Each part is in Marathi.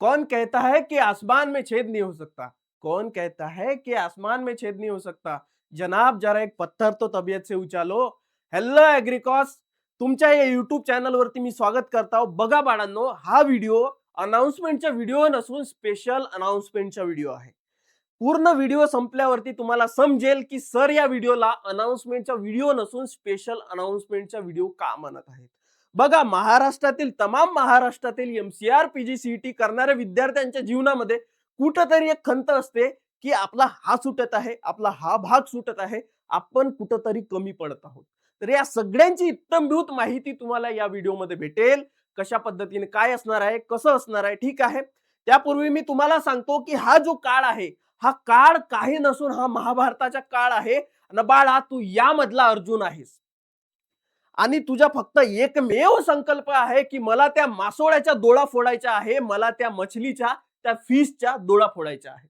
कौन कहता है कि आसमान में छेद नहीं हो सकता? कौन कहता है कि आसमान में छेद नहीं हो सकता? जनाब जरा एक पत्थर तो तबीयत से उचलो. हेल्लो ॲग्रीकॉस, तुमच्या या YouTube चॅनलवरती मी स्वागत करतो. बघा बाळांनो, हा व्हिडिओ अनाउन्समेंटचा व्हिडिओ नसून स्पेशल अनाउन्समेंटचा व्हिडिओ आहे. पूर्ण व्हिडिओ संपल्यावरती तुम्हाला समजेल की सर या व्हिडिओला अनाउन्समेंटचा व्हिडिओ नसून स्पेशल अनाउन्समेंटचा व्हिडिओ का म्हणत आहेत. बघा, महाराष्ट्रातील एमसीआर पीजीसीईटी करणाऱ्या विद्यार्थ्यांच्या जीवनामध्ये कुठंतरी एक खंत असते की आपला हा सुटत आहे, आपला हा भाग सुटत आहे, आपण कुठंतरी कमी पडत आहोत. तर या सगळ्यांची इत्थंभूत माहिती तुम्हाला या व्हिडिओमध्ये भेटेल. कशा पद्धतीने काय असणार आहे, कसं असणार आहे, ठीक आहे. त्यापूर्वी मी तुम्हाला सांगतो की हा जो काळ आहे, हा काळ काही नसून हा महाभारताचा काळ आहे. आणि बाळा, तू यामधला अर्जुन आहेस आणि तुझा फक्त एकमेव संकल्प आहे की मला त्या मासोळ्याच्या डोळा फोडायचा आहे, मला त्या मछलीच्या, त्या फिशच्या डोळा फोडायचा आहे.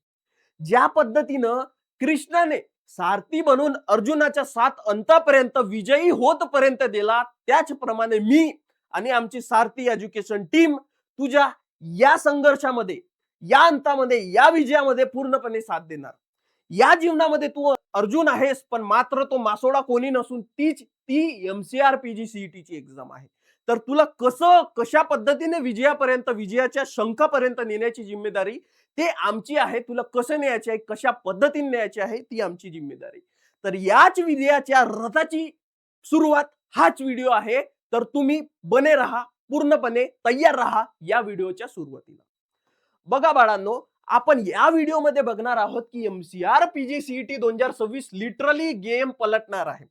ज्या पद्धतीनं कृष्णाने सारथी बनून अर्जुनाच्या 7 अंतापर्यंत विजयी होतपर्यंत दिला, त्याचप्रमाणे मी आणि आमची सारथी एज्युकेशन टीम तुझ्या या संघर्षामध्ये, या अंतामध्ये, या विजयामध्ये पूर्णपणे साथ देणार. या जीवनामध्ये तू अर्जुन आहेस, पण मात्र तो मासोळा कोणी नसून ती एमसीआर पीजीसीईटी ची एक्झाम आहे. तर तुला कशा पद्धतीने विजयापर्यंत, विजयाच्या शंखापर्यंत नेण्याची जिम्मेदारी ते आमची आहे. तुला कसं न्यायचे आहे, कशा पद्धतीने न्यायचे आहे, ती आमची जिम्मेदारी. तर याच विजयाच्या रथाची सुरुवात हाच व्हिडिओ आहे. तर तुम्ही बने राहा, पूर्णपणे तयार राहा या व्हिडिओच्या सुरुवातीला. बघा बाळांनो, आपण या व्हिडिओमध्ये बघणार आहोत की एमसीआर पीजीसीईटी 2026 लिटरली गेम पलटणार आहे.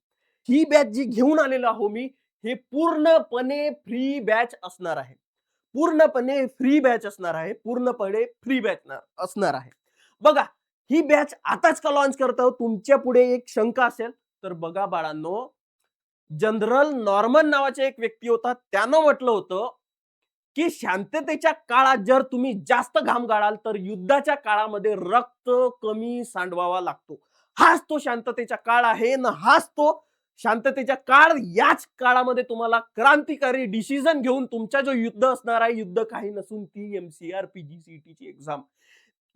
ही बॅच जी घेऊन आलेलो आहो मी, हे पूर्णपणे फ्री बॅच असणार आहे. पूर्णपणे फ्री बॅच असणार आहे. पूर्णपणे फ्री बॅच असणार आहे. बघा, ही बॅच आताच का लॉन्च करतो? तुमच्या पुढे एक शंका असेल तर बघा बाळांनो, जनरल नॉर्मन नावाचा एक व्यक्ती होता. त्यानं म्हटलं होतं की शांततेच्या काळात जर तुम्ही जास्त घाम गाळाल तर युद्धाच्या काळामध्ये रक्त कमी सांडवावा लागतो. हाच तो शांततेचा काळ आहे ना, हाच तो शांततेचा काळ. याच काळामध्ये तुम्हाला क्रांतिकारी डिसिजन घेऊन तुमचा जो युद्ध असणार आहे, युद्ध काही नसून ती एमसीआर पीजीसीईटी ची एक्झाम.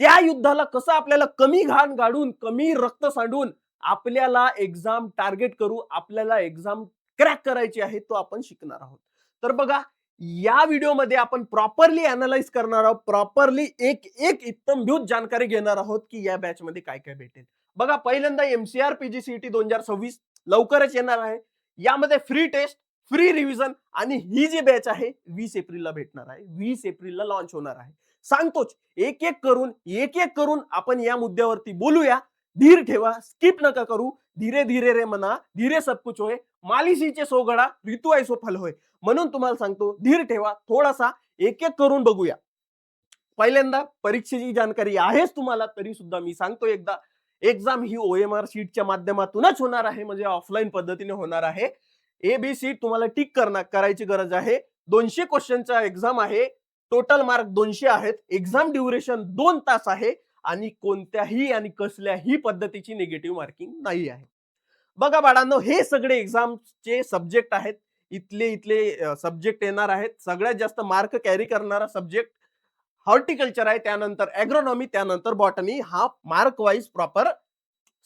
त्या युद्धाला कसं आपल्याला कमी घाण गाडून, कमी रक्त सांडून आपल्याला एक्झाम टार्गेट करू, आपल्याला एक्झाम क्रॅक करायची आहे, तो आपण शिकणार आहोत. तर बघा, या व्हिडिओमध्ये आपण प्रॉपरली अनालाइज करणार आहोत, प्रॉपरली एक एक इत्थंभूत जानकारी घेणार आहोत की या बॅच मध्ये काय काय भेटेल. बघा, पहिल्यांदा एमसीआर पीजीसीईटी 2026 लवकरच येणार आहे. यामध्ये फ्री टेस्ट, फ्री रिव्हिजन आणि ही जी बॅच आहे 20 एप्रिलला भेटणार आहे. 20 एप्रिलला लॉन्च होणार आहे. सांगतोच, एक एक करून आपण या मुद्द्यावरती बोलूया. धीर ठेवा, स्किप नका करू. धीरे धीरे रे मना, धीरे सब कुछ होय. मालिशीचे सोगडा, ऋतू ऐसो फल होय. म्हणून तुम्हाला सांगतो, धीर ठेवा, थोडासा एक एक करून बघूया. पहिल्यांदा परीक्षेची जानकारी आहेच तुम्हाला, तरी सुद्धा मी सांगतो एकदा, एक्झाम ही ओएमआर शीटच्या माध्यमातूनच होणार आहे, म्हणजे ऑफलाईन पद्धतीने होणार आहे. एबीसी तुम्हाला टिक करायची गरज आहे. 200 क्वेश्चनचा एक्झाम आहे. टोटल मार्क 200 आहेत. एक्झाम ड्युरेशन 2 तास आहे आणि कोणत्याही आणि कसल्याही पद्धतीची निगेटिव्ह मार्किंग नाही आहे. बघा बाळांनो, हे सगळे एक्झामचे सब्जेक्ट आहेत. इथले सब्जेक्ट येणार आहेत. सगळ्यात जास्त मार्क कॅरी करणारा सब्जेक्ट हॉर्टिकल्चर आहे, त्यानंतर ॲग्रोनॉमी, त्यानंतर बॉटनी. हा mark wise proper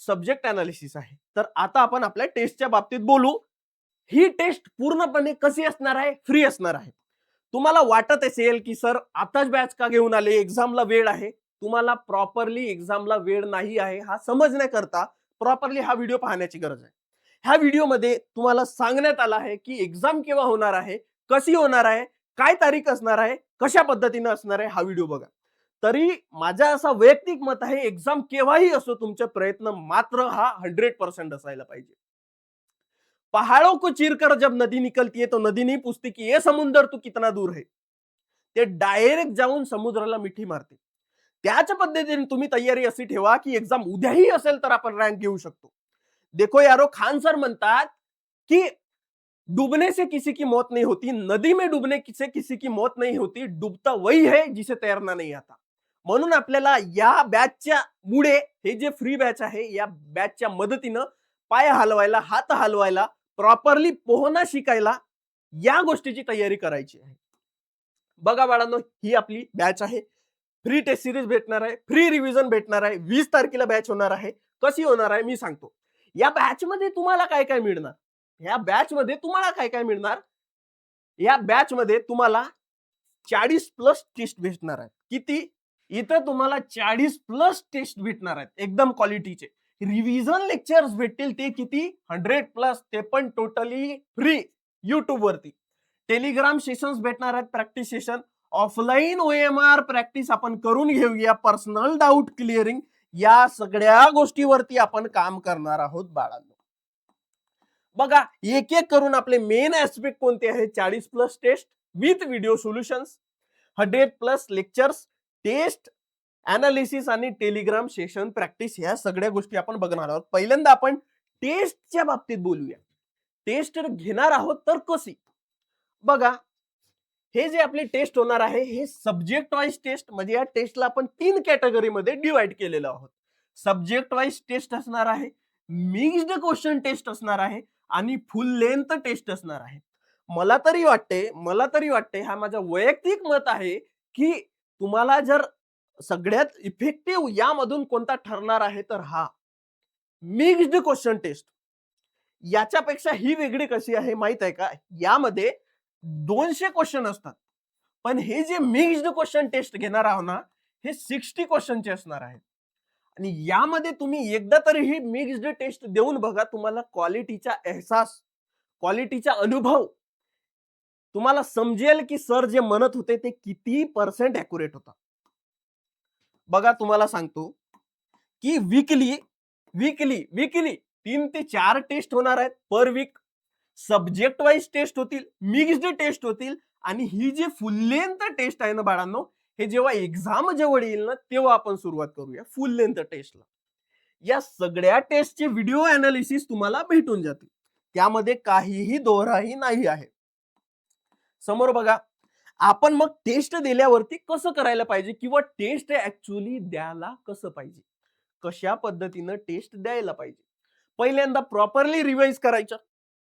subject analysis आहे. तर आता आपण आपल्या टेस्टच्या बाबतीत बोलू. ही टेस्ट पूर्णपणे कशी असणार आहे? फ्री असणार आहे. तुम्हाला वाटत असेल की सर आताच बॅच का घेऊन आले, एक्झामला वेळ आहे. तुम्हाला प्रॉपरली एक्झामला वेळ नाही आहे हा समजण्याकरता प्रॉपरली हा व्हिडिओ पाहण्याची गरज आहे. ह्या व्हिडिओमध्ये तुम्हाला सांगण्यात आलं आहे की एक्झाम केव्हा होणार आहे, कशी होणार आहे, काय तारीख असणार आहे, कशा पद्धतीने असणार आहे, हा व्हिडिओ बघा. तरी माझा असा वैयक्तिक मत आहे, एक्झाम केव्हाही असो, तुमचे प्रयत्न मात्र हा 100% असायला पाहिजे. पहाड़ों को चीरकर जब नदी निकलती है तो नदी नहीं पूछती की ये समुंदर तू कितना दूर है. ते डायरेक्ट जाऊन समुद्राला मिठी मारते. त्याच पद्धतीने तुम्ही तयारी अशी ठेवा की एक्झाम उद्याही असेल तर आपण रँक घेऊ शकतो. देखो यारो, खान सर म्हणतात की डूबने से किसी की मौत नहीं होती, नदी में डूबने से किसी की मौत नहीं होती, डूबता वही है जिसे तैरना नहीं आता. म्हणून आपल्याला या बॅचच्या मुळे, हे जे फ्री बॅच आहे, या बॅचच्या मदतीनं पाय हलवायला, हात हलवायला, प्रॉपरली पोहणं शिकायला, या गोष्टीची तयारी करायची आहे. बघा बाळांनो, ही आपली बॅच आहे. फ्री टेस्ट सिरीज भेटणार आहे, फ्री रिव्हिजन भेटणार आहे, 20 तारखेला बॅच होणार आहे. कशी होणार आहे मी सांगतो. या बॅच मध्ये तुम्हाला काय काय मिळणार, या बॅच मध्ये तुम्हाला काय काय मिळणार, या बॅच मध्ये तुम्हाला 40 प्लस टेस्ट भेटणार आहेत. किती? इथं तुम्हाला 40 प्लस टेस्ट भेटणार आहेत एकदम क्वालिटीचे. रिव्हिजन लेक्चर्स भेटतील ते किती? 100 प्लस, ते पण टोटली फ्री युट्यूब वरती. टेलिग्राम सेशन्स भेटणार आहेत, practice session. Offline OMR practice आपण करून घेऊया. पर्सनल डाऊट क्लिअरिंग, या सगळ्या गोष्टीवरती आपण काम करणार आहोत बाळांनो. बघा एक एक करून आपले मेन ऍस्पेक्ट कोणते आहेत? 40 plus test with video solutions, 100 plus lectures, test analysis आणि टेलिग्राम सेशन प्रॅक्टिस, ह्या सगळ्या गोष्टी आपण बघणार आहोत. पहिल्यांदा आपण टेस्टच्या बाबतीत बोलूया. टेस्ट घेणार आहोत तर कशी? बघा हे जे आपली टेस्ट होणार आहे हे सब्जेक्ट वाईज टेस्ट, म्हणजे या टेस्टला आपण 3 कॅटेगरीमध्ये डिवाइड केलेलं आहोत. सब्जेक्ट वाईज टेस्ट असणार आहे, मिक्स्ड क्वेश्चन टेस्ट असणार आहे आणि फुल लेंथ टेस्ट असणार आहे. मला तरी वाटते, हा माझा वैयक्तिक मत आहे, की तुम्हाला जर सगळ्यात इफेक्टिव्ह यामधून कोणता ठरणार आहे तर हा मिक्स्ड क्वेश्चन टेस्ट. याच्यापेक्षा ही वेगळी कशी आहे माहित आहे का? यामध्ये 200 क्वेश्चन असतात, पण हे जे मिक्स्ड क्वेश्चन टेस्ट घेणार आहोत ना, हे 60 क्वेश्चनचे असणार आहेत. आणि यामध्ये तुम्ही एकदा तरी ही मिक्स्ड टेस्ट देऊन बघा, तुम्हाला क्वालिटीचा एहसास, क्वालिटीचा अनुभव तुम्हाला समजेल की सर जे म्हणत होते ते किती % ॲक्युरेट होता. बघा तुम्हाला सांगतो की वीकली 3 ते 4 टेस्ट होणार आहेत per week. Subject wise test होतील, मिक्स्ड टेस्ट होतील आणि ही जी फुल लेंथ टेस्ट आहे ना बाळांनो, हे जेव्हा एक्झाम जवळ येईल ना तेव्हा आपण सुरुवात करूया फुल लेंथ टेस्टला. या सगळ्या टेस्टचे व्हिडिओ अनालिसिस तुम्हाला भेटून जातील, त्यामध्ये काहीही दोराही नाही आहे. समोर बघा, आपण मग टेस्ट दिल्यावरती कसं करायला पाहिजे किंवा टेस्ट ऍक्च्युअली द्यायला कसं पाहिजे, कशा पद्धतीनं टेस्ट द्यायला पाहिजे. पहिल्यांदा प्रॉपरली रिवाइज करायचं,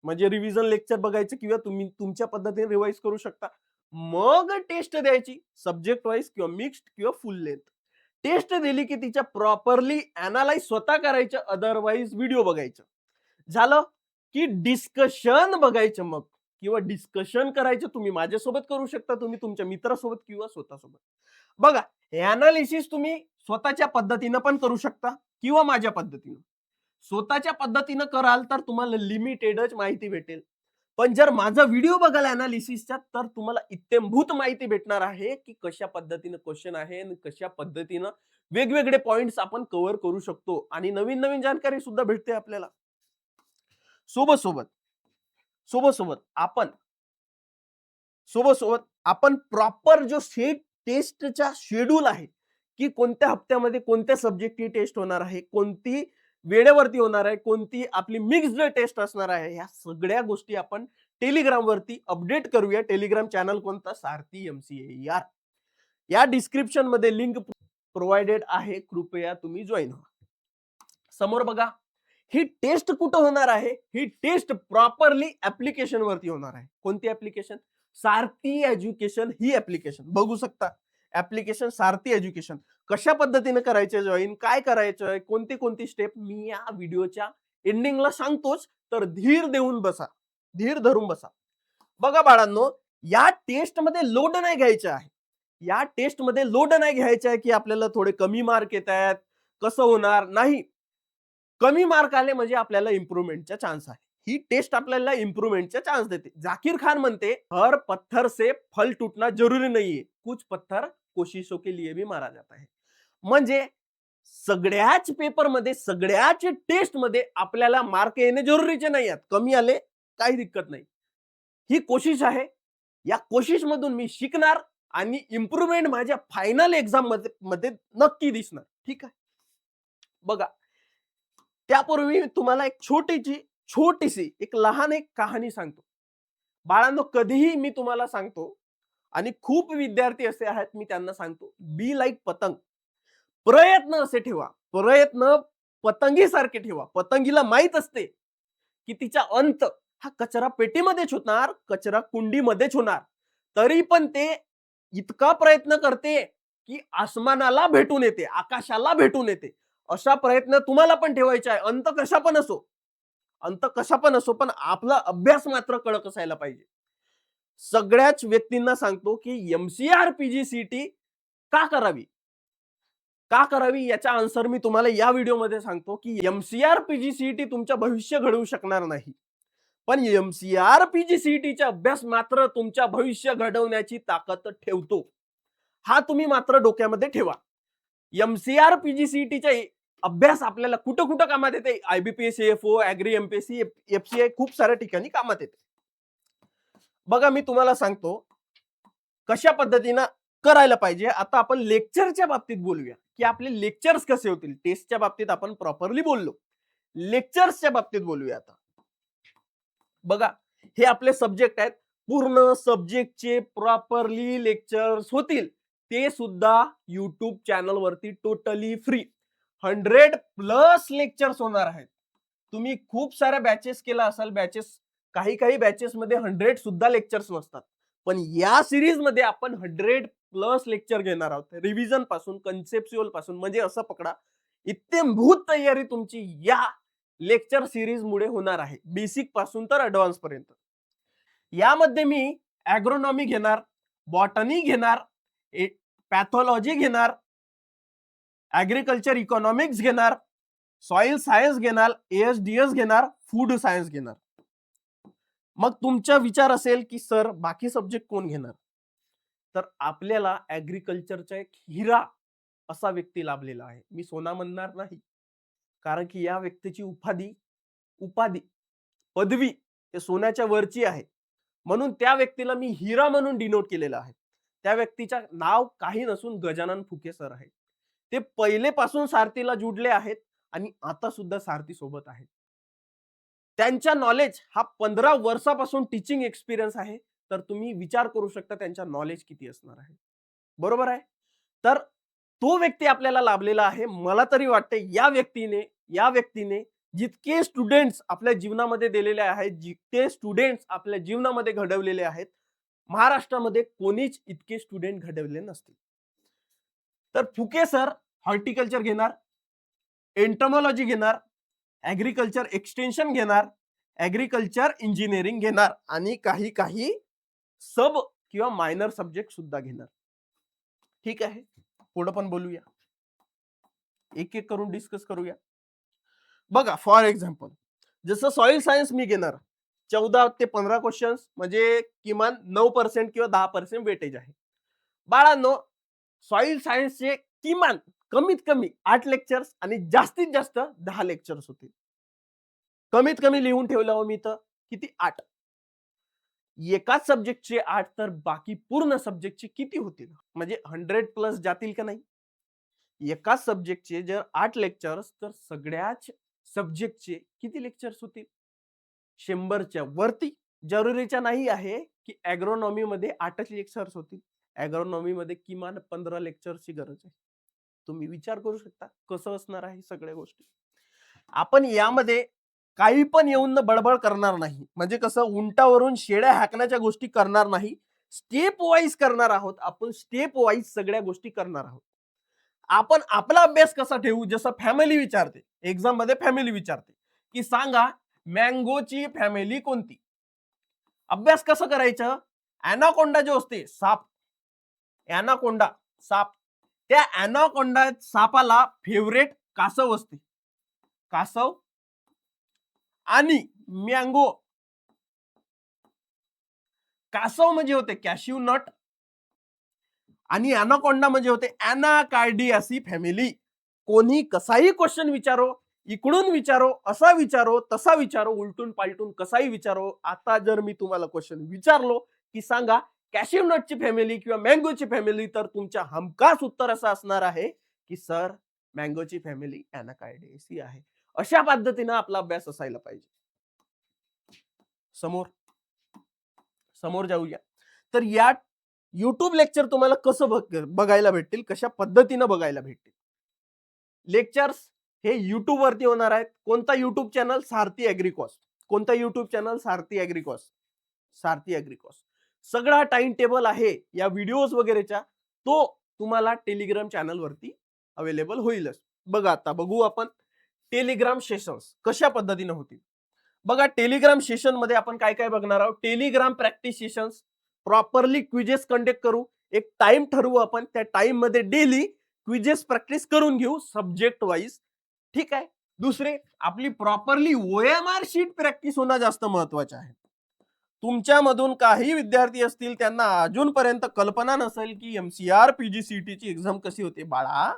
म्हणजे रिव्हिजन लेक्चर बघायचं किंवा तुम्ही तुमच्या पद्धतीने रिवाइज करू शकता. मग टेस्ट द्यायची, सब्जेक्ट वाईज किंवा मिक्स्ड किंवा फुल लेंथ. टेस्ट दिली की तिच्या प्रॉपरली अनालाइज स्वतः करायचं, अदरवाईज व्हिडिओ बघायचं. झालं की डिस्कशन बघायचं मग, किंवा डिस्कशन करायचं. तुम्ही माझ्यासोबत करू शकता, तुम्ही तुमच्या मित्रासोबत किंवा स्वतःसोबत. बघा अनालिसिस तुम्ही स्वतःच्या पद्धतीनं पण करू शकता किंवा माझ्या पद्धतीनं. स्वतःच्या पद्धतीनं कराल तर तुम्हाला लिमिटेडच माहिती भेटेल, पण जर माझा व्हिडिओ बघाल अनालिसिसचा तर तुम्हाला इत्तेंभूत माहिती भेटणार आहे की कशा पद्धतीनं क्वेश्चन आहे आणि कशा पद्धतीनं वेगवेगळे पॉइंट्स आपण कव्हर करू शकतो आणि नवीन नवीन जानकारी सुद्धा भेटते आपल्याला. सोबत आपण प्रॉपर जो सेट टेस्टचा शेड्यूल आहे की कोणत्या हप्त्यामध्ये कोणत्या सब्जेक्टची टेस्ट होणार आहे, कोणती वेळेवरती होणार आहे, कोणती आपली मिक्स्ड टेस्ट असणार आहे, ह्या सगळ्या गोष्टी आपण टेलिग्राम वरती अपडेट करूया. टेलिग्राम चॅनल कोणता? सारथी MCAR. या डिस्क्रिप्शन मध्ये लिंक प्रोव्हाइडेड आहे, कृपया तुम्ही जॉईन व्हा. समोर बघा, ही टेस्ट कुठं होणार आहे? ही टेस्ट प्रॉपरली ऍप्लिकेशन वरती होणार आहे. कोणती ऍप्लिकेशन? सारथी एज्युकेशन ही ऍप्लिकेशन बघू शकता. ऍप्लिकेशन सारथी एज्युकेशन. कशा पद्धतीने करायचं जॉईन, काय करायचं, कोणती कोणती स्टेप मी या व्हिडिओच्या एंडिंगला सांगतोच, तर धीर देऊन बसा, धीर धरून बसा. बघा बाळांनो, या टेस्ट मध्ये लोड नाही घ्यायचा आहे. या टेस्ट मध्ये लोड नाही घ्यायचा आहे की आपल्याला थोडे कमी मार्क येत आहेत, कसं होणार नाही. कमी मार्क आले म्हणजे आपल्याला इम्प्रूव्हमेंटचा चान्स आहे. ही टेस्ट आपल्याला इम्प्रूव्हमेंटचा चान्स देते. जाकीर खान म्हणते, हर पत्थर से फल टूटना जरुरी नाहीये, कुछ पत्थर कोशिशों के लिए भी मारा जाता है. म्हणजे सगळ्याच पेपरमध्ये, सगळ्याच टेस्टमध्ये आपल्याला मार्क येणे जरुरीचे नाही आहेत. कमी आले काही दिक्कत नाही. ही कोशिश आहे. या कोशिश मधून मी शिकणार आणि इम्प्रूव्हमेंट माझ्या फायनल एक्झाम मध्ये नक्की दिसणार. ठीक आहे. बघा त्यापूर्वी तुम्हाला एक छोटीशी एक लहान कहाणी सांगतो. बाळांनो, कधीही मी तुम्हाला सांगतो आणि खूप विद्यार्थी असे आहेत, मी त्यांना सांगतो, बी लाईक पतंग. प्रयत्न असे ठेवा, प्रयत्न पतंगीसारखे ठेवा. पतंगीला माहित असते की तिचा अंत हा कचरा पेटीमध्येच होणार, कचरा कुंडीमध्येच होणार. तरी पण ते इतका प्रयत्न करते की आसमानाला भेटून येते, आकाशाला भेटून येते. अशा प्रयत्न तुम्हाला पण ठेवायचे आहे. अंत कशा पण असो, पण आपला अभ्यास मात्र कडक असायला पाहिजे. सगळ्याच व्यक्तींना सांगतो, की एम-सी-आर, पी-जी-सी-टी का करावी? का करावी याचा आन्सर मी तुम्हाला या व्हिडिओमध्ये सांगतो, की एम-सी-आर, पी-जी-सी-टी तुमचं भविष्य घडवू शकणार नाही. पण एम-सी-आर, पी-जी-सी-टीचा अभ्यास मात्र तुमच्या भविष्य घडवण्याची ताकद ठेवतो. हा तुम्ही मात्र डोक्यामध्ये ठेवा. एम-सी-आर, पी-जी-सी-टीचा अभ्यास आपल्याला कुठं-कुठं कामात येते. आय-बी-पी-एस, ए-एफ-ओ, ॲग्री एम-पी-एस-सी, एफ-सी-आय खूप साऱ्या ठिकाणी कामात येते. बघा मी तुम्हाला सांगतो, कशा पद्धतीनं करायला पाहिजे. आता आपण लेक्चरच्या बाबतीत बोलूया, की आपले लेक्चर्स कसे होतील. टेस्टच्या बाबतीत आपण प्रॉपरली बोललो. लेक्चर्सच्या बाबतीत बोलूया आता. बघा, हे आपले सब्जेक्ट आहेत. पूर्ण सब्जेक्टचे प्रॉपरली लेक्चर्स होतील. ते सुद्धा YouTube चॅनलवरती टोटली फ्री. 100+ लेक्चर्स होणार आहेत. तुम्ही खूप साऱ्या बॅचेस केला असाल. काही बॅचेसमध्ये 100 सुद्धा लेक्चर्स नसतात. पण या सीरीजमध्ये आपण 100+ लेक्चर घेणार आहोत. रिव्हिजन पासून, कन्सेप्च्युअल पासून म्हणजे असं पकडा, इत्थंभूत तयारी तुमची या लेक्चर सीरीज मुळे होणार आहे. बेसिक पासून तर ॲडव्हान्स पर्यंत. यामध्ये मी ॲग्रोनॉमी घेणार, बॉटनी घेणार, पॅथॉलॉजी घेणार, ॲग्रीकल्चर इकॉनॉमिक्स घेणार, सॉइल सायन्स घेणार, ASDS घेणार, फूड सायन्स घेणार. मग तुमचा विचार असेल की सर बाकी सब्जेक्ट कोण घेणार? तर आपल्याला ॲग्रीकल्चरचा एक हिरा असा व्यक्ती लाभलेला आहे. मी सोना म्हणणार नाही. कारण की या व्यक्तीची उपाधी, पदवी ते सोन्याच्या वरची आहे. म्हणून त्या व्यक्तीला मी हिरा म्हणून डिनोट केलेलं आहे. त्या व्यक्तीचं नाव काही नसून गजानन फुके सर आहे. ते पहिलेपासून सारथीला जुडले आहेत आणि आता सुद्धा सारथी सोबत आहेत. त्यांच्या नॉलेज हा 15 वर्षापासून टीचिंग एक्सपिरियन्स आहे. तर तुम्ही विचार करू शकता त्यांच्या नॉलेज किती असणार आहे. बरोबर आहे? तर तो व्यक्ती आपल्याला लाभलेला आहे. मला तरी वाटते या व्यक्तीने जितके स्टुडंट्स आपल्या जीवनामध्ये दिलेले आहेत, जितके स्टुडंट्स आपल्या जीवनामध्ये घडवलेले आहेत, महाराष्ट्रामध्ये कोणीच इतके स्टुडंट घडवले नसतील. तर फुके सर हॉर्टिकल्चर घेणार, एंटोमॉलॉजी घेणार, ॲग्रीकल्चर एक्सटेन्शन घेणार, ॲग्रीकल्चर इंजिनिअरिंग घेणार आणि काही सब किंवा मायनर सब्जेक्ट सुद्धा घेणार. ठीक आहे, पुढे पण बोलूया. एक करून डिस्कस करूया. बघा फॉर एक्झाम्पल जसं सॉइल सायन्स मी घेणार 14 ते 15 क्वेश्चन्स म्हणजे किमान 9% किंवा 10% वेटेज आहे. बाळांनो, सॉइल सायन्सचे किमान कमीत कमी 8 लेक्चर्स आणि जास्तीत जास्त 10 लेक्चर्स होतील. कमीत कमी लिहून ठेवलं हो मी तर किती 8. एकाच सब्जेक्टचे 8 तर बाकी पूर्ण सब्जेक्टचे किती होतील? म्हणजे 100+ जातील का नाही? एकाच सब्जेक्टचे जर 8 लेक्चर्स तर सगळ्याच सब्जेक्टचे किती लेक्चर्स होतील? 100च्या वरती. जरुरीच्या नाही आहे की ॲग्रोनॉमी मध्ये 8च लेक्चर्स होतील. ॲग्रोनॉमी मध्ये किमान 15 लेक्चरची गरज आहे. तुम्ही विचार करू शकता कसं असणार आहे सगळ्या गोष्टी. आपण यामध्ये काही पण येऊन बडबड करणार नाही. म्हणजे कसं उंटावरून शेळ्या हाकण्याच्या गोष्टी करणार नाही. स्टेप वाईज करणार आहोत. आपण स्टेप वाईज सगळ्या गोष्टी करणार आहोत. आपण आपला अभ्यास कसा ठेवू? जसं फॅमिली विचारते, एक्झाम मध्ये फॅमिली विचारते की सांगा मँगोची फॅमिली कोणती? अभ्यास कसं करायचं? ॲनाकोंडा जो असते साप, ॲनाकोंडा साप, त्या ॲनाकोंडा सापाला फेवरेट कासव असते. कासव आणि मँगो. कासव म्हणजे होते कॅशिव नट आणि ॲनाकोंडा म्हणजे होते ॲनाकार्डियासी फॅमिली. कोणी कसाही क्वेश्चन विचारो, इकडून विचारो, असा विचारो, तसा विचारो, उलटून पालटून कसाही विचारो. आता जर मी तुम्हाला क्वेश्चन विचारलो की सांगा कॅशिव नटची फॅमिली किंवा मँगोची फॅमिली, तर तुमच्या हमखास उत्तर असं असणार आहे की सर मँगोची फॅमिली ॲनाकार्डियासी आहे. अशा पद्धतीने आपला अभ्यास असायला पाहिजे. समोर जाऊया. तर या YouTube लेक्चर तुम्हाला कसं बघायला भेटतील, कशा पद्धतीने बघायला भेटतील. लेक्चर्स हे YouTube वरती होणार आहेत. कोणता YouTube चॅनल? सारथी ॲग्रीकॉस. कोणता YouTube चॅनल? सारथी ॲग्रीकॉस. सारथी ॲग्रीकॉस. सगळा टाइम टेबल आहे या व्हिडिओज वगैरेचा तो तुम्हाला टेलिग्राम चॅनल वरती अवेलेबल होईलच. बघा आता बघू आपण टेलिग्राम सेशन्स कशा पद्धतीने होतील. बघा टेलिग्राम सेशन मध्ये आपण काय काय बघणार आहोत. Telegram practice sessions, properly quizzes conduct करू. एक टाइम ठरवू आपण, त्या टाइम मध्ये डेली क्विजेस प्रॅक्टिस करून घेऊ सब्जेक्ट वाईज. ठीक आहे. दुसरे, आपली प्रॉपरली OMR शीट प्रॅक्टिस होणं जास्त महत्वाचे आहे. तुमच्यामधून काही विद्यार्थी असतील त्यांना अजूनपर्यंत कल्पना नसेल की MCR PGCET ची एक्झाम कशी होते. बाळा,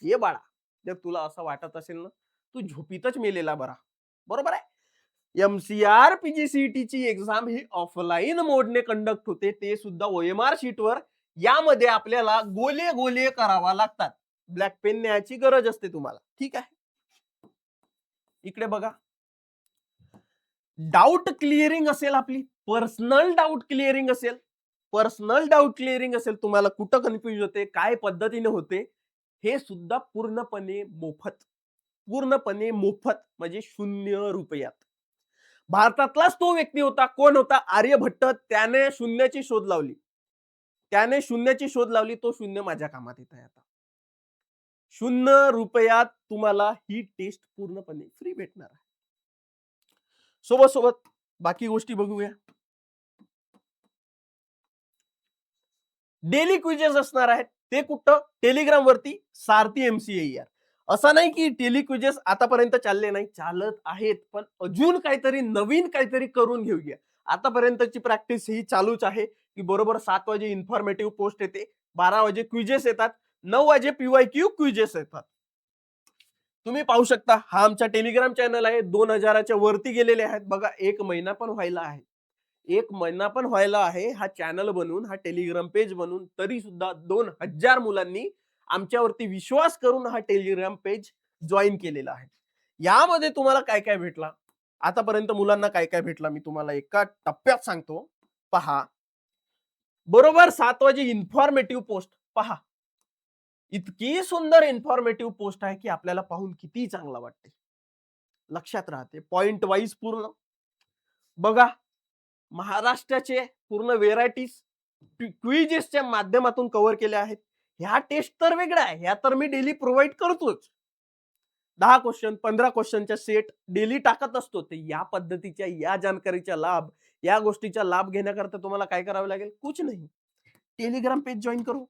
ये बाळा, जर तुला असं वाटत असेल ना, तू झोपीतच मेलेला बरा. बरोबर आहे. MCR PGCET ची एक्झाम ही ऑफलाईन मोडने कंडक्ट होते, ते सुद्धा OMR शीटवर. यामध्ये आपल्याला गोले गोले करावा लागतात. ब्लॅक पेन न्यायची गरज असते तुम्हाला. ठीक आहे. इकडे बघा, डाऊट क्लिअरिंग असेल, आपली पर्सनल डाऊट क्लिअरिंग असेल. पर्सनल डाऊट क्लिअरिंग असेल, तुम्हाला कुठं कन्फ्युज होते, काय पद्धतीने होते, हे सुद्धा पूर्णपणे मोफत. पूर्णपणे मोफत म्हणजे 0 रुपयात. भारतातलाच तो व्यक्ती होता. कोण होता? आर्यभट्ट. त्याने शून्याची शोध लावली. त्याने शून्याची शोध लावली. तो शून्य माझ्या कामात येत आहे आता. 0 रुपयात तुम्हाला ही टेस्ट पूर्णपणे फ्री भेटणार आहे. सोबत सोबत बाकी गोष्टी बघूया. डेली क्विजेस असणार आहेत. ते कुठं? टेलिग्राम वरती, सारथी MCAR. असं नाही की टेली क्विजेस आतापर्यंत चालले नाही, चालत आहेत, पण अजून काहीतरी नवीन काहीतरी करून घेऊया. आतापर्यंतची प्रॅक्टिस ही चालूच आहे की बरोबर 7 वाजे इन्फॉर्मेटिव्ह पोस्ट येते, 12 वाजे क्विजेस येतात, 9 वाजे PYQ क्विजेस येतात. तुम्ही पाहू शकता, हा आमचा टेलिग्राम चॅनल आहे. 2000च्या वरती गेलेले आहेत. बघा, 1 महिना पण व्हायला आहे. 1 महिना पण व्हायला आहे हा चॅनल बनवून, हा टेलिग्राम पेज बनवून. तरी सुद्धा 2000 मुलांनी आमच्यावरती विश्वास करून हा टेलिग्राम पेज जॉईन केलेला आहे. यामध्ये तुम्हाला काय काय भेटला, आतापर्यंत मुलांना काय काय भेटला, मी तुम्हाला एका टप्प्यात सांगतो. पहा, बरोबर 7 वाजे इन्फॉर्मेटिव्ह पोस्ट. पहा, इतकी सुंदर इन्फॉर्मेटिव्ह पोस्ट आहे की आपल्याला पाहून किती चांगला वाटते, लक्षात राहते. पॉइंट वाईज पूर्ण बघा. महाराष्ट्राचे पूर्ण व्हेरायटीज क्विजेसच्या माध्यमातून कव्हर केल्या आहेत. ह्या टेस्ट तर वेगळ्या आहे, ह्या तर मी डेली प्रोव्हाइड करतोच. 10 क्वेश्चन, 15 क्वेश्चनच्या सेट डेली टाकत असतो. तर या पद्धतीच्या, या जानकारीचा लाभ, या गोष्टीचा लाभ घेण्याकरता तुम्हाला काय करावं लागेल? कुछ नाही, टेलिग्राम पेज जॉईन करू.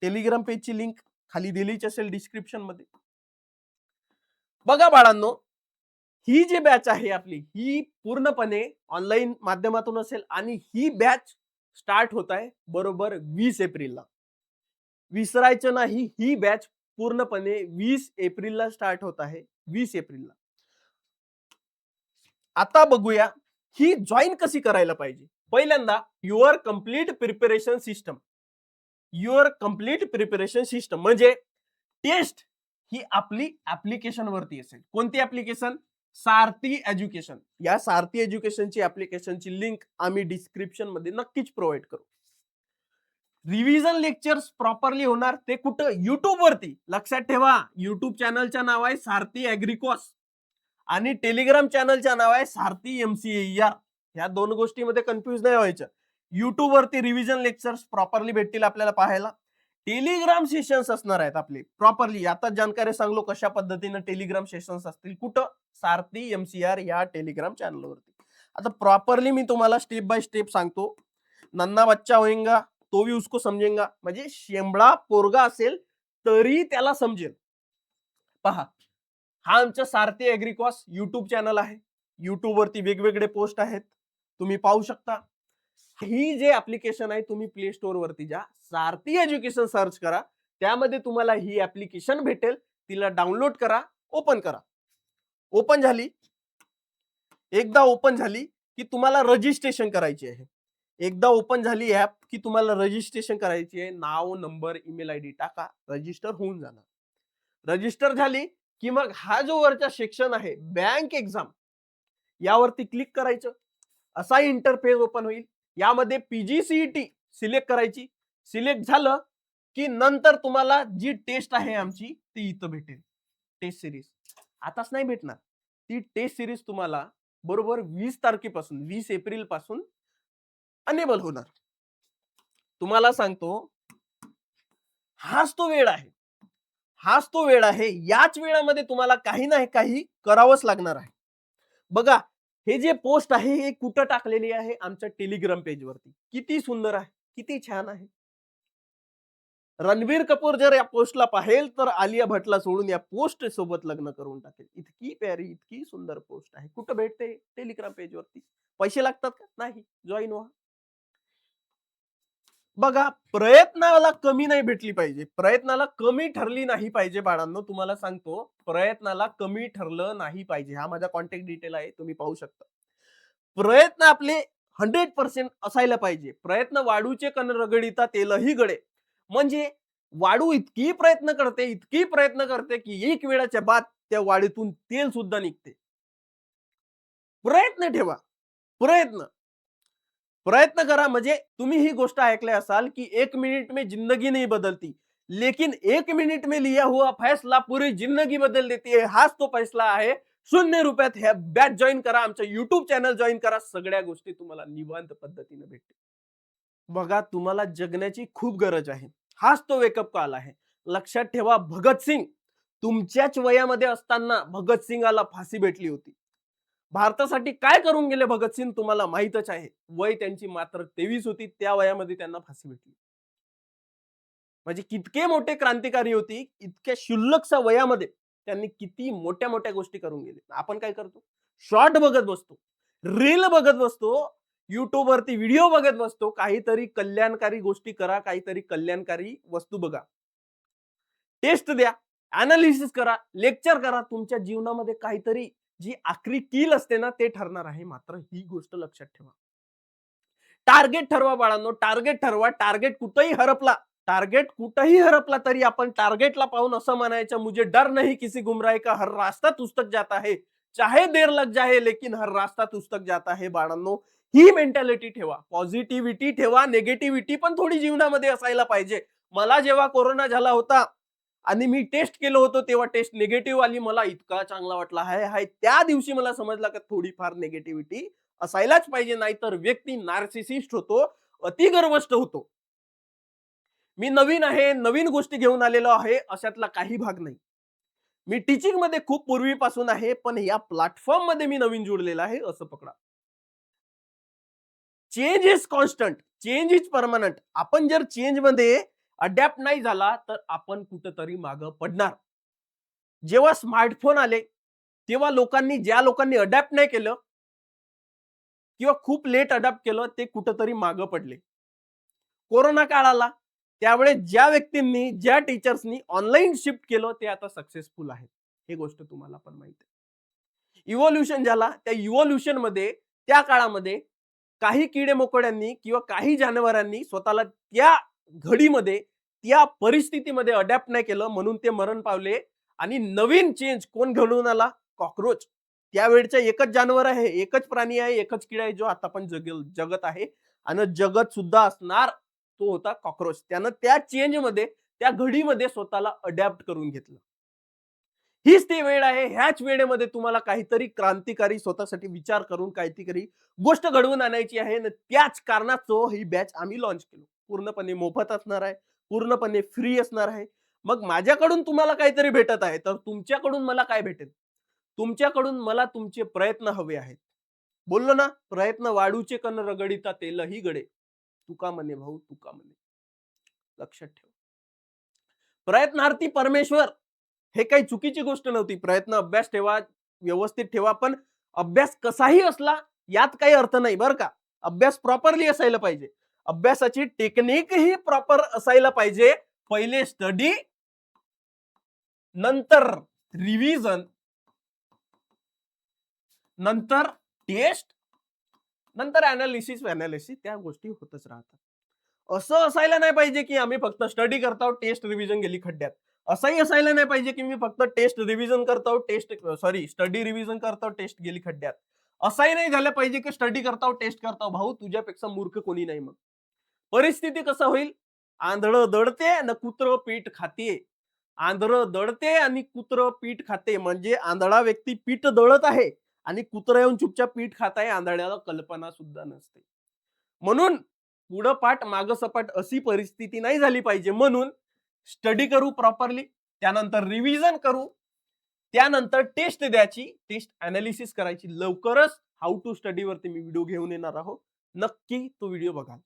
टेलिग्राम पेजची लिंक खाली दिलीच असेल डिस्क्रिप्शन मध्ये. बघा बाळांनो, ही जी बॅच आहे आपली, ही पूर्णपणे ऑनलाईन माध्यमातून असेल आणि ही बॅच स्टार्ट होत आहे बरोबर 20 एप्रिलला. विसरायचं नाही, ही बॅच पूर्णपणे 20 एप्रिलला स्टार्ट होत आहे. 20 एप्रिलला. आता बघूया ही जॉईन कशी करायला पाहिजे. पहिल्यांदा, your complete preparation system. Your complete preparation system म्हणजे टेस्ट ही आपली ऍप्लिकेशन वरती असेल. कोणती ऍप्लिकेशन? सारथी एज्युकेशन. या सारथी एज्युकेशनची ऍप्लिकेशनची लिंक आम्ही डिस्क्रिप्शन मध्ये नक्कीच प्रोव्हाइड करू. रिव्हिजन लेक्चर्स प्रॉपरली होणार. ते कुठं? युट्यूब वरती. लक्षात ठेवा, युट्यूब चॅनलचं नाव आहे सारथी ॲग्रिकॉस आणि टेलिग्राम चॅनलचं नाव आहे सारथी MCAR. ह्या दोन गोष्टीमध्ये कन्फ्युज नाही व्हायचं. युट्यूब वरती रिव्हिजन लेक्चर्स प्रॉपरली भेटतील आपल्याला पाहायला. टेलिग्राम सेशन्स असणार आहेत आपले प्रॉपरली. आता जानकारी सांगलो कशा पद्धतीने टेलिग्राम सेशन्स असतील. कुठं? सारथी MCR या टेलिग्राम चॅनलवरती. आता प्रॉपरली मी तुम्हाला स्टेप बाय स्टेप सांगतो. नन्ना बच्चा होईंगा तो भी उसको समजेगा. म्हणजे शेंबळा पोरगा असेल तरी त्याला समजेल. पहा, हा आमचा सारथी ॲग्रिकॉस युट्यूब चॅनल आहे. युट्यूब वरती वेगवेगळे पोस्ट आहेत, तुम्ही पाहू शकता. ही जे ऍप्लिकेशन आहे, तुम्ही प्ले स्टोर वरती जा, सारथी एज्युकेशन सर्च करा. त्यामध्ये तुम्हाला ही ऍप्लिकेशन भेटेल. तिला डाउनलोड करा, ओपन करा. ओपन झाली, एकदा ओपन झाली की तुम्हाला रजिस्ट्रेशन करायची आहे. एकदा ओपन झाली ऍप की तुम्हाला रजिस्ट्रेशन करायची आहे. नाव, नंबर, ईमेल ID टाका, रजिस्टर होऊन जाणार. रजिस्टर झाली की मग हा जो वरचा सेक्शन आहे बँक एक्झाम, यावरती क्लिक करायचं. असा इंटरफेस ओपन होईल. यामध्ये PGCET सिलेक्ट करायची. सिलेक्ट झालं की नंतर तुम्हाला जी टेस्ट आहे आमची ती इथं भेटेल. टेस्ट सिरीज आताच नाही भेटणार. ती टेस्ट सिरीज तुम्हाला बरोबर 20 तारखेपासून, 20 एप्रिल पासून अनेबल होणार. तुम्हाला सांगतो, हाच तो वेळ आहे. हाच तो वेळ आहे. याच वेळामध्ये तुम्हाला काही ना काही करावंच लागणार आहे. बघा, हे जे पोस्ट आहे हे कुठं टाकलेली आहे? आमच्या टेलिग्राम पेजवरती. किती सुंदर आहे, किती छान आहे. रणबीर कपूर जर या पोस्टला पाहेल तर आलिया भट्टला सोडून या पोस्ट सोबत लग्न करून टाकेल. इतकी प्यारी, इतकी सुंदर पोस्ट आहे. कुठं भेटते? टेलिग्राम पेजवरती. पैसे लागतात का? नाही. जॉइन व्हा. बघा, प्रयत्नाला कमी नाही भेटली पाहिजे. प्रयत्नाला कमी ठरली नाही पाहिजे बाळांनो. तुम्हाला सांगतो, प्रयत्नाला कमी ठरलं नाही पाहिजे. हा माझा कॉन्टॅक्ट डिटेल आहे. तुम्ही पाहू शकता. प्रयत्न आपले 100% असायला पाहिजे. प्रयत्न वाढूचे कण रगडिता तेलही गळे. म्हणजे वाढू इतकी प्रयत्न करते, इतकी प्रयत्न करते, की एक वेळाच्या बाद त्या वाढीतून तेल सुद्धा निघते. प्रयत्न ठेवा. प्रयत्न. प्रयत्न करा म्हणजे तुम्ही ही गोष्ट ऐकली असाल, की 1 मिनिट में जिंदगी नहीं बदलती, लेकिन 1 मिनिट में लिया हुआ फैसला पूरी जिंदगी बदल देती है. हाच तो फैसला आहे. ₹0 हे बॅच जॉइन करा. आमचं YouTube चॅनल जॉइन करा. सगळ्या गोष्टी तुम्हाला निवांत पद्धतीने भेटतील. बघा, तुम्हाला जगण्याची खूप गरज आहे. हाच तो वेकअप कॉल आहे. लक्षात ठेवा, भगतसिंग तुमच्याच वयामध्ये असताना भगतसिंगाला फाशी भेटली होती. भारतासाठी काय करून गेले भगतसिंग तुम्हाला माहीतच आहे. वय त्यांची मात्र 23 होती. त्या वयामध्ये त्यांना फाशी भेटली. म्हणजे कितके मोठे क्रांतिकारी होती. इतक्या क्षुल्लकच्या वयामध्ये त्यांनी किती मोठ्या-मोठ्या गोष्टी करून गेले. आपण काय करतो? शॉर्ट बघत बसतो. रील बघत बसतो. YouTube वरती व्हिडिओ बघत बसतो. काहीतरी कल्याणकारी गोष्टी करा. काहीतरी कल्याणकारी वस्तू बघा. टेस्ट द्या. एनालिसिस करा. लेक्चर करा. तुमच्या जीवनामध्ये काहीतरी जी आखरी कील असते ना, ते ठरणार आहे. मात्र ही गोष्ट लक्षात ठेवा. टार्गेट ठरवा बाळांनो. टार्गेट ठरवा. टार्गेट कुठेही हरपला तरी आपण टार्गेटला पाहून असं म्हणायचं, मुझे डर नहीं किसी गुमराही का, हर रास्ता तुझ तक जाता है. चाहे देर लग जाए लेकिन हर रास्ता तुझ तक जाता है. बाळांनो, ही मेंटॅलिटी ठेवा. पॉझिटिव्हिटी ठेवा. निगेटिव्हिटी पण थोडी जीवनामध्ये असायला पाहिजे. मला जेव्हा कोरोना झाला होता आणि मी टेस्ट केलं होतं, तेव्हा टेस्ट निगेटिव्ह आली. मला इतका चांगला वाटला. हाय, हाय. त्या दिवशी मला समजलं की थोडीफार निगेटिव्हिटी असायलाच पाहिजे. नाहीतर व्यक्ती नार्सिसिस्ट होतो, अतिगर्विष्ठ होतो. मी नवीन आहे, नवीन गोष्टी घेऊन आलेलो आहे, अशातला काही भाग नाही. मी टीचिंग मध्ये खूप पूर्वीपासून आहे, पण या प्लॅटफॉर्म मध्ये मी नवीन जुळलेला आहे असं पकडा. Change is constant, change is permanent. आपण जर चेंज मध्ये अडॅप्ट नाही झाला तर आपण कुठेतरी मागं पडणार. जेव्हा स्मार्टफोन आले, तेव्हा ज्या लोकांनी अडॅप्ट नाही केलं किंवा खूप लेट अडॅप्ट केलं, ते कुठेतरी मागं पडले. कोरोना काळ आला, त्यावेळेस ज्या व्यक्तींनी, ज्या टीचर्सनी ऑनलाईन शिफ्ट केलं, ते आता सक्सेसफुल आहेत. ही गोष्ट तुम्हाला पण माहिती आहे. इव्होल्यूशन झाला, त्या इव्होल्यूशनमध्ये त्या काळामध्ये काही किडे-मकोड्यांनी किंवा काही जनावरांनी स्वतःला त्या घडीमध्ये, त्या परिस्थितीमध्ये अडॅप्ट नाही केलं, म्हणून ते मरण पावले. आणि नवीन चेंज कोण घडवून आला? कॉकरोच. त्यावेळचं एकच जानवर आहे, एकच प्राणी आहे, एकच किडा आहे, जो आता पण जगत आहे आणि जगत सुद्धा असणार. तो होता कॉकरोच. त्यानं त्या चेंजमध्ये, त्या घडीमध्ये स्वतःला अडॅप्ट करून घेतलं. हीच ती वेळ आहे. ह्याच वेळेमध्ये तुम्हाला काहीतरी क्रांतिकारी स्वतःसाठी विचार करून काहीतरी गोष्ट घडवून आणायची आहे आणि त्याच कारणाचं ही बॅच आम्ही लॉन्च केलं. पूर्णपणे मोफत असणार आहे, पूर्णपणे फ्री असणार आहे. मग माझ्याकडून तुम्हाला काहीतरी भेटत आहे, तर तुमच्याकडून मला काय भेटेल? तुमच्याकडून मला तुमचे प्रयत्न हवे आहेत. बोललो ना, प्रयत्न वाढूचे कण रगडिता तेलही गडे. तुका म्हणे भाऊ, तुका म्हणे. लक्षात ठेव. प्रयत्नार्थी परमेश्वर, हे काही चुकीची गोष्ट नव्हती. प्रयत्न, अभ्यास ठेवा, व्यवस्थित ठेवा. पण अभ्यास कसाही असला यात काही अर्थ नाही बरं का. अभ्यास प्रॉपरली असायला पाहिजे. अभ्यासाची टेक्निक ही प्रॉपर असायला पाहिजे. पहिले स्टडी, नंतर रिव्हिजन, नंतर टेस्ट, नंतर अनालिसिस त्या गोष्टी होतच राहतात. असं असायला नाही पाहिजे की आम्ही फक्त स्टडी करतो, टेस्ट रिव्हिजन गेली खड्ड्यात. असंही असायला नाही पाहिजे की मी फक्त टेस्ट रिव्हिजन करतो, स्टडी रिव्हिजन करतो, टेस्ट गेली खड्ड्यात. असंही नाही झालं पाहिजे की स्टडी करतो, टेस्ट करतो. भाऊ, तुझ्यापेक्षा मूर्ख कोणी नाही. मग परिस्थिती कसं होईल? आंधळं दळते आणि कुत्रं पीठ खाते. आंधळं दळते आणि कुत्रं पीठ खाते. म्हणजे आंधळा व्यक्ती पीठ दळत आहे आणि कुत्रं येऊन चुपचाप पीठ खात आहे. आंधळ्याला कल्पना सुद्धा नसते. म्हणून पुढं पाठ मागं सपाट अशी परिस्थिती नाही झाली पाहिजे. म्हणून स्टडी करू प्रॉपरली, त्यानंतर रिव्हिजन करू, त्यानंतर टेस्ट द्यायची, टेस्ट अनालिसिस करायची. लवकरच हाऊ टू स्टडी वरती मी व्हिडिओ घेऊन येणार आहोत. नक्की तो व्हिडिओ बघा.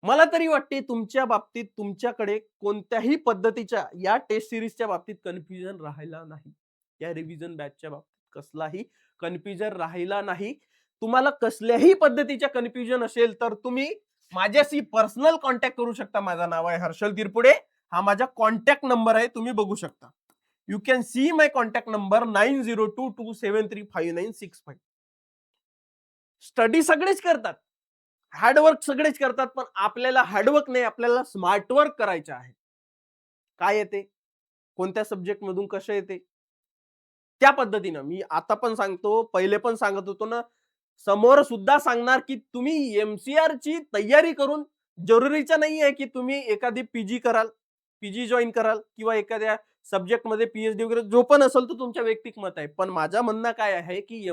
मला तरी वाटते तुमच्या बाबतीत तुमच्याकडे कोणत्याही पद्धतीच्या या टेस्ट सिरीजच्या बाबतीत कन्फ्युजन राहिला नाही. या रिव्हिजन बॅचच्या बाबतीत कसलाही कन्फ्युजन राहिला नाही. तुम्हाला कसल्याही पद्धतीच्या कन्फ्युजन असेल तर तुम्ही माझ्याशी पर्सनल कॉन्टॅक्ट करू शकता. माझं नाव आहे हर्षल तिरपुडे. हा माझा कॉन्टॅक्ट नंबर आहे, तुम्ही बघू शकता. You can see my contact number 9022735965. Study सगळेच करतात, हार्डवर्क सगळेच करतात, पण आपल्याला हार्डवर्क नाही, आपल्याला स्मार्ट वर्क करायचं आहे. काय येते, कोणत्या सब्जेक्ट मधून कसं येते, त्या पद्धतीनं मी आता पण सांगतो, पहिले पण सांगत होतो ना, समोर सुद्धा सांगणार की तुम्ही एमसीआर ची तयारी करून जरुरीचं नाहीये की तुम्ही एखादी पीजी कराल, पीजी जॉईन कराल किंवा एखाद्या सब्जेक्ट मध्ये पीएचडी वगैरे जो पण असेल तो तुमच्या वैयक्तिक मत आहे. पण माझं म्हणणं काय आहे की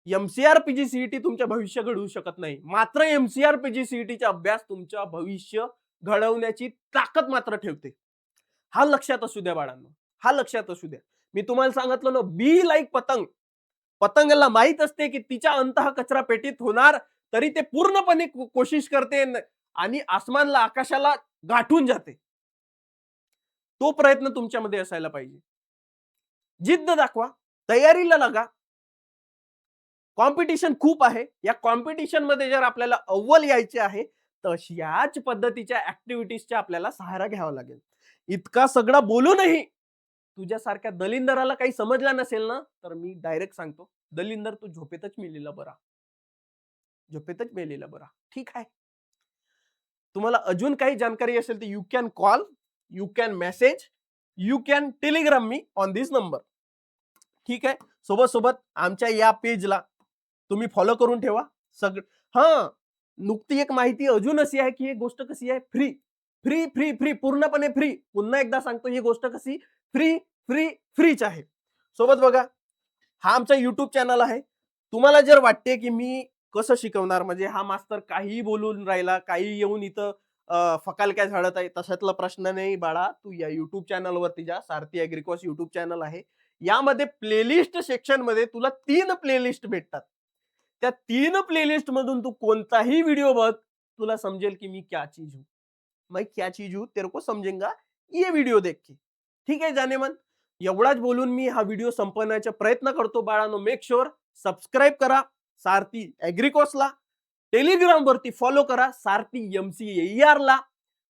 एमसीआर पीजीसीईटी तुमच्या भविष्य घडवू शकत नाही. मात्र एमसीआर पीजीसीईटीचा अभ्यास तुमच्या भविष्य घडवण्याची ताकद मात्र ठेवते. हा लक्षात असू द्या बाळांनो, हा लक्षात असू द्या. मी तुम्हाला सांगितलं ना, बी लाईक पतंग. पतंगाला माहित असते की तिच्या अंत हा कचरा पेटीत होणार, तरी ते पूर्णपणे कोशिश करते आणि आसमानला, आकाशाला गाठून जाते. तो प्रयत्न तुमच्यामध्ये असायला पाहिजे. जिद्द दाखवा, तयारीला लागा. कॉम्पिटिशन खूप आहे. या कॉम्पिटिशन मध्ये जर आपल्याला अव्वल यायचे आहे, तर याच पद्धतीच्या ऍक्टिव्हिटीजचा आपल्याला सहारा घ्यावा लागेल. इतका सगळा बोलूनही तुझ्यासारख्या दलिंदराला काही समजला नसेल ना, तर मी डायरेक्ट सांगतो, दलिंदर तू झोपेतच मेलेला बरा. झोपेतच मेलेला बरा. ठीक आहे. तुम्हाला अजून काही जानकारी असेल तर you can call, you can message, you can Telegram me on this number. ठीक आहे. सोबत सोबत आमच्या या पेजला तुम्ही फॉलो करून ठेवा. नुकती एक माहिती अजून अशी आहे की ही गोष्ट कशी आहे, फ्री फ्री फ्री फ्री पूर्णपणे फ्री. पुन्हा एकदा सांगतो, ही गोष्ट कशी फ्री फ्री फ्रीच आहे. सोबत बघा, हा आमचा युट्यूब चॅनल आहे. तुम्हाला जर वाटते की मी कसं शिकवणार, म्हणजे हा मास्तर काही बोलून राहिला, काही येऊन इथं फकाल काय झाडत आहे, तशातला प्रश्न नाही बाळा. तू या युट्यूब चॅनल वरती जा. सारथी ॲग्रिकॉस युट्यूब चॅनल आहे. यामध्ये प्लेलिस्ट सेक्शन मध्ये तुला 3 प्लेलिस्ट भेटतात. त्या 3 प्लेलिस्ट मधून तू कोणताही व्हिडिओ बघ, तुला समजेल की मी क्या चीज हूं. मैं क्या चीज हूं तेरे को समझेगा, ये व्हिडिओ देख के. ठीक आहे जाने मन. एवढाच बोलून मी हा व्हिडिओ संपवण्याचा प्रयत्न करतो. बाळांनो, मेक शुअर सबस्क्राईब करा सारथी ॲग्रिकॉसला. टेलिग्राम वरती फॉलो करा सारथी MCAER ला.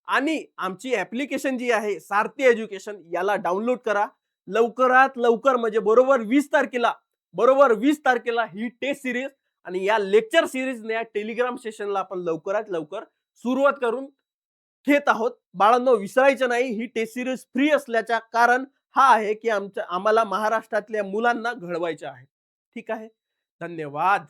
आणि आमची ऍप्लिकेशन जी आहे सारथी एज्युकेशन, याला डाउनलोड करा. लवकरात लवकर, म्हणजे बरोबर 20 तारखेला ही टेस्ट सिरीज आणि या लेक्चर सिरीजने या टेलिग्राम सेशनला आपण लवकरात लवकर सुरुवात करून घेत आहोत. बाळांनो, विसरायचं नाही, ही टेस्ट सिरीज फ्री असल्याचा कारण हा आहे की आम्हाला महाराष्ट्रातल्या मुलांना घडवायचं आहे. ठीक आहे. धन्यवाद.